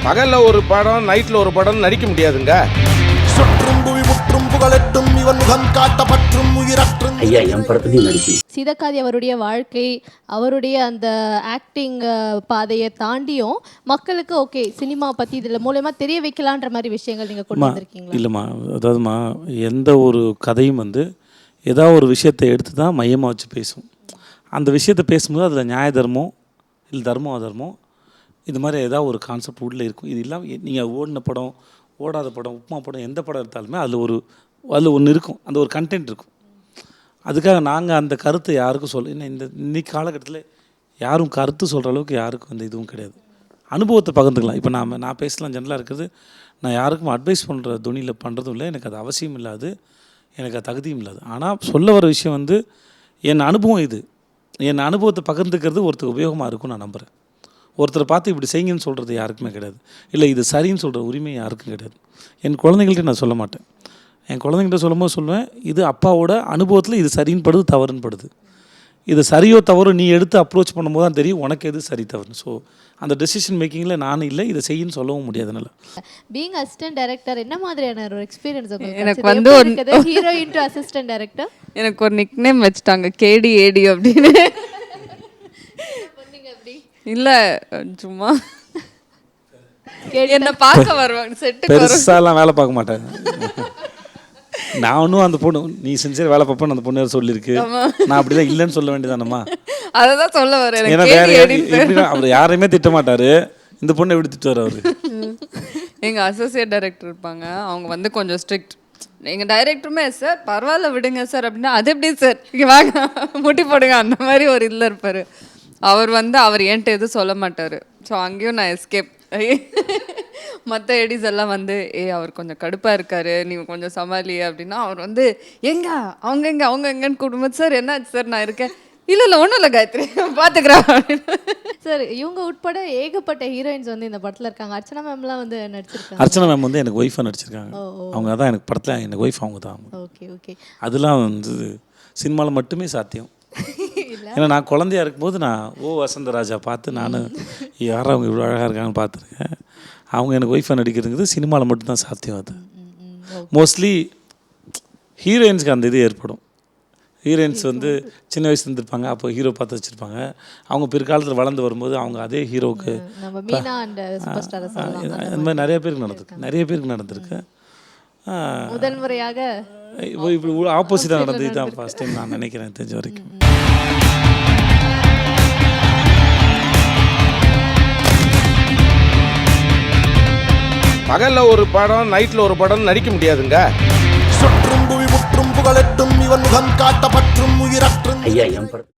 பகல்ல ஒரு படம் நைட்ல ஒரு படம் நடிக்க முடியாதுங்க. சுற்றும் புவி முற்றும் புகழட்டும் இவன் முகம் காட்டப்பற்றும் உயிரற்றும். ஐயா என் படத்துலையும் நடிச்சு சீதக்காதி அவருடைய வாழ்க்கை, அவருடைய அந்த ஆக்டிங் பாதையை தாண்டியும் மக்களுக்கு ஓகே சினிமா பற்றி இதில் மூலயமா தெரிய வைக்கலான்ற மாதிரி விஷயங்கள் நீங்கள் கொண்டு வந்திருக்கீங்களா? இல்லைம்மா, அதாவதுமா எந்த ஒரு கதையும் வந்து ஏதாவது ஒரு விஷயத்தை எடுத்து தான் மையமாக வச்சு பேசும். அந்த விஷயத்தை பேசும்போது அதில் நியாய தர்மம் இல்லை தர்மம் அதர்மம் இது மாதிரி ஏதாவது ஒரு கான்செப்ட் உள்ளே இருக்கும். இது இல்லாமல் நீங்கள் ஓடின படம், ஓடாத படம், உப்புமா படம், எந்த படம் எடுத்தாலுமே அதில் ஒன்று இருக்கும், அந்த ஒரு கண்டென்ட் இருக்கும். அதுக்காக நாங்கள் அந்த கருத்தை யாருக்கும் இன்னைக்கு காலகட்டத்தில் யாரும் கருத்து சொல்கிற அளவுக்கு யாருக்கும் அந்த இதுவும் கிடையாது. அனுபவத்தை பகிர்ந்துக்கலாம். இப்போ நான் பேசலாம் ஜென்ரலாக இருக்கிறது, நான் யாருக்கும் அட்வைஸ் பண்ணுற துணியில் பண்ணுறதும் இல்லை, எனக்கு அது அவசியம் இல்லாது, எனக்கு அது தகுதியும் இல்லாது. ஆனால் சொல்ல வர விஷயம் வந்து என் அனுபவம். இது என் அனுபவத்தை பகிர்ந்துக்கிறது ஒருத்தருக்கு உபயோகமாக இருக்கும்னு நான் நம்புகிறேன். ஒருத்தரை பார்த்து இப்படி செய்யுங்கன்னு சொல்கிறது யாருக்குமே கிடையாது, இல்லை இது சரின்னு சொல்கிற உரிமை யாருக்கும் கிடையாது. என் குழந்தைங்கள்ட்ட நான் சொல்ல மாட்டேன். என் குழந்தைங்கள்ட்ட சொல்லும்போது சொல்லுவேன், இது அப்பாவோட அனுபவத்தில் இது சரின்னு படுது தவறுன்னு படுது. இது சரியோ தவறோ நீ எடுத்து அப்ரோச் பண்ணும்போது தான் தெரியும் உனக்கு எது சரி தவறுன்னு. ஸோ அந்த டெசிஷன் மேக்கிங்கில் நானும் இல்லை, இதை செய்யின்னு சொல்லவும் முடியாதுனால. பீயிங் அசிஸ்டன்ட் டைரக்டர் என்ன மாதிரியான ஒரு எக்ஸ்பீரியன்ஸ் எனக்கு வந்து ஹீரோயின் டு அசிஸ்டன்ட் டைரக்டர்? எனக்கு ஒரு நிக் நேம் வச்சுட்டாங்க, கேடி ஏடி அப்படின்னு. இல்லை சும்மா என்ன பார்க்க வருவாங்க, செட்டுக்கு பெருசாலாம் வேலை பார்க்க மாட்டாங்க. நான் ஒன்றும் அந்த பொண்ணு நீ சின்சியர் வேலை பார்ப்பேன்னு அந்த பொண்ணு சொல்லியிருக்கு, நான் அப்படிலாம் இல்லைன்னு சொல்ல வேண்டியதானம்மா. அதை தான் சொல்ல வரேன். ஏன்னா வேற அவர் யாரையுமே திட்ட மாட்டாரு, இந்த பொண்ணை எப்படி திட்டுவார் அவரு? எங்கள் அசோசியேட் டைரக்டர் இருப்பாங்க, அவங்க வந்து கொஞ்சம் ஸ்ட்ரிக்ட். எங்கள் டைரக்டருமே சார் பரவாயில்ல விடுங்க சார் அப்படின்னா, அது எப்படி சார் இங்கே வாங்க முட்டி போடுங்க அந்த மாதிரி ஒரு இதில் இருப்பார். அவர் வந்து அவர் என்கிட்ட எதுவும் சொல்ல மாட்டார். ஸோ அங்கேயும் நான் எஸ்கேப். மற்ற எடிஸ் எல்லாம் வந்து அவர் கொஞ்சம் கடுப்பாக இருக்காரு, நீங்கள் கொஞ்சம் சமாளியே அப்படின்னா, அவர் வந்து அவங்க எங்கன்னு கூடும்போது சார் என்னாச்சு சார் நான் இருக்கேன், இல்லை ஒன்றும் இல்லை காயத்ரி பார்த்துக்கிறேன் அப்படின்னு. சார் இவங்க உட்பட ஏகப்பட்ட ஹீரோயின்ஸ் வந்து இந்த படத்தில் இருக்காங்க. அர்ச்சனா மேம்லாம் வந்து நடிச்சிருக்காங்க. அர்ச்சனா மேம் வந்து எனக்கு ஒய்ஃபாக நடிச்சிருக்காங்க. அவங்க தான் எனக்கு படத்தில் எனக்கு ஒய்ஃப் அவங்க தான். ஓகே அதெல்லாம் வந்து சினிமாவில் மட்டுமே சாத்தியம். ஏன்னா நான் குழந்தையா இருக்கும்போது நான் வசந்தராஜா பார்த்து நான் யாரும் அவங்க இவ்வளோ அழகாக இருக்காங்கன்னு பார்த்துருக்கேன். அவங்க எனக்கு ஒய்ஃபாக நடிக்கிறதுங்கிறது சினிமாவில் மட்டும்தான் சாத்தியம். அது மோஸ்ட்லி ஹீரோயின்ஸ்க்கு அந்த இது ஏற்படும். ஹீரோயின்ஸ் வந்து சின்ன வயசுல இருந்திருப்பாங்க, அப்போ ஹீரோ பார்த்து வச்சுருப்பாங்க. அவங்க பிற்காலத்தில் வளர்ந்து வரும்போது அவங்க அதே ஹீரோவுக்கு இந்த மாதிரி நிறைய பேருக்கு நடந்திருக்கு. முதல் முறையாக இப்படி ஆப்போசிட்டாக நடந்தது தான் ஃபர்ஸ்ட் டைம் நான் நினைக்கிறேன் தெரிஞ்ச வரைக்கும். பகல்ல ஒரு படம் நைட்ல ஒரு படம் நடிக்க முடியாதுங்க. சுற்றும் புவி முற்றும் புகழட்டும் இவன் முகம் காட்டப்பற்றும் உயிரற்றும். ஐயா என் படம்